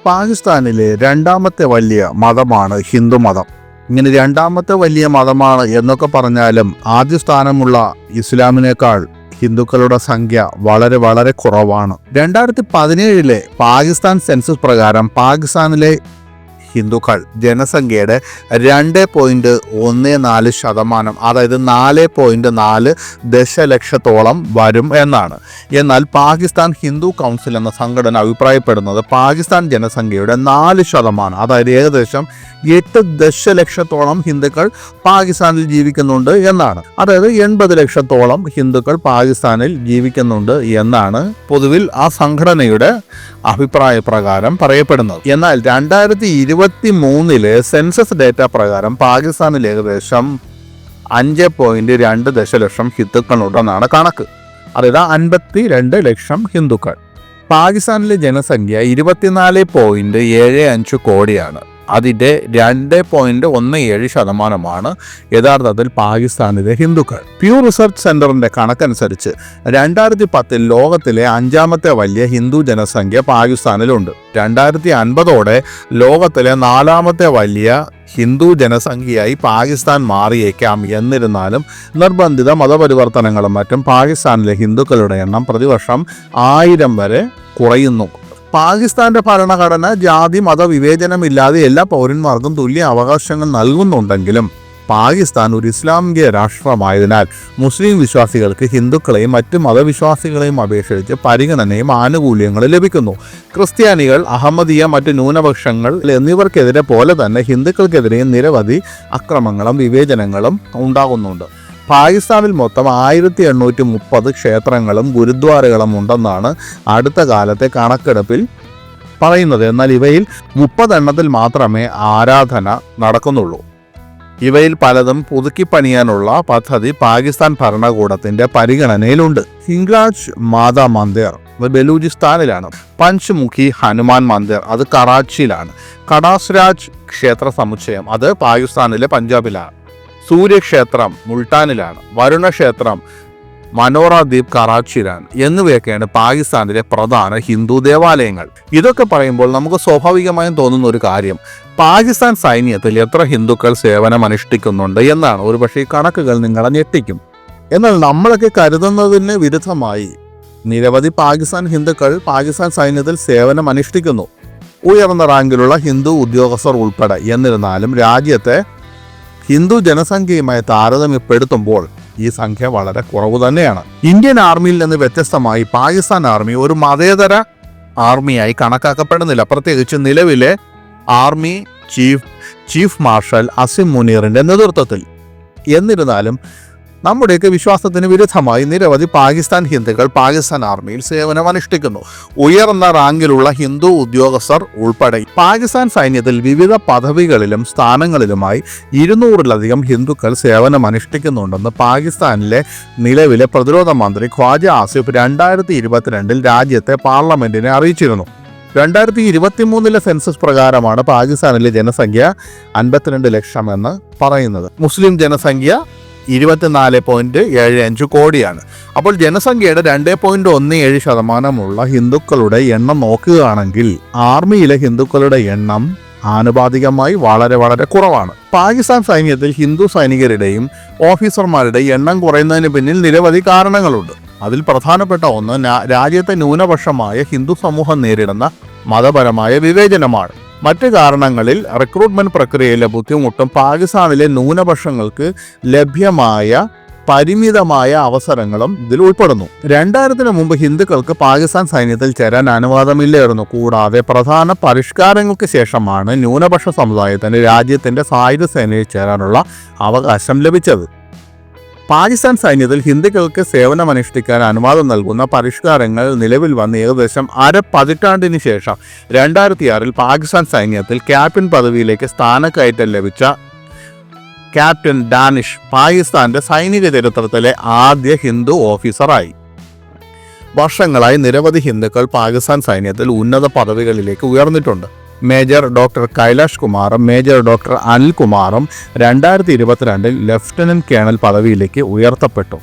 പാകിസ്ഥാനിലെ രണ്ടാമത്തെ വലിയ മതമാണ് ഹിന്ദു മതം. ഇങ്ങനെ രണ്ടാമത്തെ വലിയ മതമാണ് എന്നൊക്കെ പറഞ്ഞാലും ആദ്യ സ്ഥാനമുള്ള ഇസ്ലാമിനേക്കാൾ ഹിന്ദുക്കളുടെ സംഖ്യ വളരെ വളരെ കുറവാണ്. 2017 പാകിസ്ഥാൻ സെൻസസ് പ്രകാരം പാകിസ്ഥാനിലെ ഹിന്ദുക്കൾ ജനസംഖ്യയുടെ 2.14%, അതായത് 4.4 ദശലക്ഷത്തോളം വരും എന്നാണ്. എന്നാൽ പാകിസ്ഥാൻ ഹിന്ദു കൗൺസിൽ എന്ന സംഘടന അഭിപ്രായപ്പെടുന്നത് പാകിസ്ഥാൻ ജനസംഖ്യയുടെ 4%, അതായത് ഏകദേശം 8 ദശലക്ഷത്തോളം ഹിന്ദുക്കൾ പാകിസ്ഥാനിൽ ജീവിക്കുന്നുണ്ട് എന്നാണ്. അതായത് 80 ലക്ഷത്തോളം ഹിന്ദുക്കൾ പാകിസ്ഥാനിൽ ജീവിക്കുന്നുണ്ട് എന്നാണ് പൊതുവിൽ ആ സംഘടനയുടെ അഭിപ്രായ പ്രകാരം പറയപ്പെടുന്നത്. എന്നാൽ 2023 സെൻസസ് ഡേറ്റ പ്രകാരം പാകിസ്ഥാനിൽ ഏകദേശം 5.2 ദശലക്ഷം ഹിന്ദുക്കളുണ്ടെന്നാണ് കണക്ക്. അതായത് 52 ലക്ഷം ഹിന്ദുക്കൾ. പാകിസ്ഥാനിലെ ജനസംഖ്യ 24.75 കോടിയാണ്. അതിൻ്റെ 2.17% യഥാർത്ഥത്തിൽ പാകിസ്ഥാനിലെ ഹിന്ദുക്കൾ. പ്യൂ റിസർച്ച് സെന്ററിന്റെ കണക്കനുസരിച്ച് 2010 ലോകത്തിലെ 5ാമത്തെ വലിയ ഹിന്ദു ജനസംഖ്യ പാകിസ്ഥാനിലുണ്ട്. 2050 ലോകത്തിലെ 4ാമത്തെ വലിയ ഹിന്ദു ജനസംഖ്യയായി പാകിസ്ഥാൻ മാറിയേക്കാം. എന്നിരുന്നാലും നിർബന്ധിത മതപരിവർത്തനങ്ങളും മറ്റും പാകിസ്ഥാനിലെ ഹിന്ദുക്കളുടെ എണ്ണം പ്രതിവർഷം 1000 വരെ കുറയുന്നു. പാകിസ്ഥാന്റെ ഭരണഘടന ജാതി മത വിവേചനമില്ലാതെ എല്ലാ പൗരന്മാർക്കും തുല്യ അവകാശങ്ങൾ നൽകുന്നുണ്ടെങ്കിലും പാകിസ്ഥാൻ ഒരു ഇസ്ലാമിക രാഷ്ട്രമായതിനാൽ മുസ്ലിം വിശ്വാസികൾക്ക് ഹിന്ദുക്കളെയും മറ്റ് മതവിശ്വാസികളെയും അപേക്ഷിച്ച് പരിഗണനയും ആനുകൂല്യങ്ങളും ലഭിക്കുന്നു. ക്രിസ്ത്യാനികൾ, അഹമ്മദിയ, മറ്റ് ന്യൂനപക്ഷങ്ങൾ എന്നിവർക്കെതിരെ പോലെ തന്നെ ഹിന്ദുക്കൾക്കെതിരെയും നിരവധി അക്രമങ്ങളും വിവേചനങ്ങളും ഉണ്ടാകുന്നുണ്ട്. പാകിസ്ഥാനിൽ മൊത്തം 1830 ക്ഷേത്രങ്ങളും ഗുരുദ്വാരകളും ഉണ്ടെന്നാണ് അടുത്ത കാലത്തെ കണക്കെടുപ്പിൽ പറയുന്നത്. എന്നാൽ ഇവയിൽ 30 എണ്ണത്തിൽ മാത്രമേ ആരാധന നടക്കുന്നുള്ളൂ. ഇവയിൽ പലതും പുതുക്കിപ്പണിയാനുള്ള പദ്ധതി പാകിസ്ഥാൻ ഭരണകൂടത്തിന്റെ പരിഗണനയിലുണ്ട്. ഹിംഗ്ലാജ് മാതാ മന്ദിർ ബലൂചിസ്ഥാനിലാണ്. പഞ്ച്മുഖി ഹനുമാൻ മന്ദിർ അത് കറാച്ചിയിലാണ്. കടാസ്രാജ് ക്ഷേത്ര സമുച്ചയം അത് പാകിസ്ഥാനിലെ പഞ്ചാബിലാണ്. സൂര്യക്ഷേത്രം മുൾട്ടാനിലാണ്. വരുണക്ഷേത്രം മനോറ ദ്വീപ് കറാച്ചിയിലാണ്. എന്നിവയൊക്കെയാണ് പാകിസ്ഥാനിലെ പ്രധാന ഹിന്ദു ദേവാലയങ്ങൾ. ഇതൊക്കെ പറയുമ്പോൾ നമുക്ക് സ്വാഭാവികമായും തോന്നുന്ന ഒരു കാര്യം, പാകിസ്ഥാൻ സൈന്യത്തിൽ എത്ര ഹിന്ദുക്കൾ സേവനമനുഷ്ഠിക്കുന്നുണ്ട് എന്നാണ്. ഒരുപക്ഷെ ഈ കണക്കുകൾ നിങ്ങളെ ഞെട്ടിക്കും. എന്നാൽ നമ്മളൊക്കെ കരുതുന്നതിന് വിരുദ്ധമായി നിരവധി പാകിസ്ഥാൻ ഹിന്ദുക്കൾ പാകിസ്ഥാൻ സൈന്യത്തിൽ സേവനമനുഷ്ഠിക്കുന്നു, ഉയർന്ന റാങ്കിലുള്ള ഹിന്ദു ഉദ്യോഗസ്ഥർ ഉൾപ്പെടെ. എന്നിരുന്നാലും രാജ്യത്തെ ഹിന്ദു ജനസംഖ്യയുമായി താരതമ്യപ്പെടുത്തുമ്പോൾ ഈ സംഖ്യ വളരെ കുറവ് തന്നെയാണ്. ഇന്ത്യൻ ആർമിയിൽ നിന്ന് വ്യത്യസ്തമായി പാകിസ്ഥാൻ ആർമി ഒരു മതേതര ആർമിയായി കണക്കാക്കപ്പെടുന്നില്ല, പ്രത്യേകിച്ച് നിലവിലെ ആർമി ചീഫ് മാർഷൽ അസിം മുനീറിന്റെ നേതൃത്വത്തിൽ. എന്നിരുന്നാലും നമ്മുടെയൊക്കെ വിശ്വാസത്തിന് വിരുദ്ധമായി നിരവധി പാകിസ്ഥാൻ ഹിന്ദുക്കൾ പാകിസ്ഥാൻ ആർമിയിൽ സേവനമനുഷ്ഠിക്കുന്നു, ഉയർന്ന റാങ്കിലുള്ള ഹിന്ദു ഉദ്യോഗസ്ഥർ ഉൾപ്പെടെ. പാകിസ്ഥാൻ സൈന്യത്തിൽ വിവിധ പദവികളിലും സ്ഥാനങ്ങളിലുമായി 200-ലധികം ഹിന്ദുക്കൾ സേവനമനുഷ്ഠിക്കുന്നുണ്ടെന്ന് പാകിസ്ഥാനിലെ നിലവിലെ പ്രതിരോധ മന്ത്രി ഖ്വാജ ആസിഫ് 2022 രാജ്യത്തെ പാർലമെന്റിനെ അറിയിച്ചിരുന്നു. 2023 സെൻസസ് പ്രകാരമാണ് പാകിസ്ഥാനിലെ ജനസംഖ്യ 52 ലക്ഷം എന്ന് പറയുന്നത്. മുസ്ലിം ജനസംഖ്യ 24.75 കോടിയാണ്. അപ്പോൾ ജനസംഖ്യയുടെ 2.17% ഹിന്ദുക്കളുടെ എണ്ണം നോക്കുകയാണെങ്കിൽ ആർമിയിലെ ഹിന്ദുക്കളുടെ എണ്ണം ആനുപാതികമായി വളരെ വളരെ കുറവാണ്. പാകിസ്ഥാൻ സൈന്യത്തിൽ ഹിന്ദു സൈനികരുടെയും ഓഫീസർമാരുടെയും എണ്ണം കുറയുന്നതിന് പിന്നിൽ നിരവധി കാരണങ്ങളുണ്ട്. അതിൽ പ്രധാനപ്പെട്ട ഒന്ന് രാജ്യത്തെ ന്യൂനപക്ഷമായ ഹിന്ദു സമൂഹം നേരിടുന്ന മതപരമായ വിവേചനമാണ്. മറ്റ് കാരണങ്ങളിൽ റിക്രൂട്ട്മെന്റ് പ്രക്രിയയിലെ ബുദ്ധിമുട്ടും പാകിസ്ഥാനിലെ ന്യൂനപക്ഷങ്ങൾക്ക് ലഭ്യമായ പരിമിതമായ അവസരങ്ങളും ഇതിൽ ഉൾപ്പെടുന്നു. 2000-ന് മുമ്പ് ഹിന്ദുക്കൾക്ക് പാകിസ്ഥാൻ സൈന്യത്തിൽ ചേരാൻ അനുവാദമില്ലായിരുന്നു. കൂടാതെ പ്രധാന പരിഷ്കാരങ്ങൾക്ക് ശേഷമാണ് ന്യൂനപക്ഷ സമുദായത്തിന് രാജ്യത്തിന്റെ സായുധ സേനയിൽ ചേരാനുള്ള അവകാശം ലഭിച്ചത്. പാകിസ്ഥാൻ സൈന്യത്തിൽ ഹിന്ദുക്കൾക്ക് സേവനമനുഷ്ഠിക്കാൻ അനുവാദം നൽകുന്ന പരിഷ്കാരങ്ങൾ നിലവിൽ വന്ന് ഏകദേശം പതിറ്റാണ്ടിന് ശേഷം 2006 പാകിസ്ഥാൻ സൈന്യത്തിൽ ക്യാപ്റ്റൻ പദവിയിലേക്ക് സ്ഥാനക്കയറ്റം ലഭിച്ച ക്യാപ്റ്റൻ ഡാനിഷ് പാകിസ്ഥാന്റെ സൈനിക ചരിത്രത്തിലെ ആദ്യ ഹിന്ദു ഓഫീസറായി. വർഷങ്ങളായി നിരവധി ഹിന്ദുക്കൾ പാകിസ്ഥാൻ സൈന്യത്തിൽ ഉന്നത പദവികളിലേക്ക് ഉയർന്നിട്ടുണ്ട്. മേജർ ഡോക്ടർ കൈലാഷ് കുമാറും മേജർ ഡോക്ടർ അനിൽ കുമാറും 2022 ലഫ്റ്റനന്റ് കേണൽ പദവിയിലേക്ക് ഉയർത്തപ്പെട്ടു.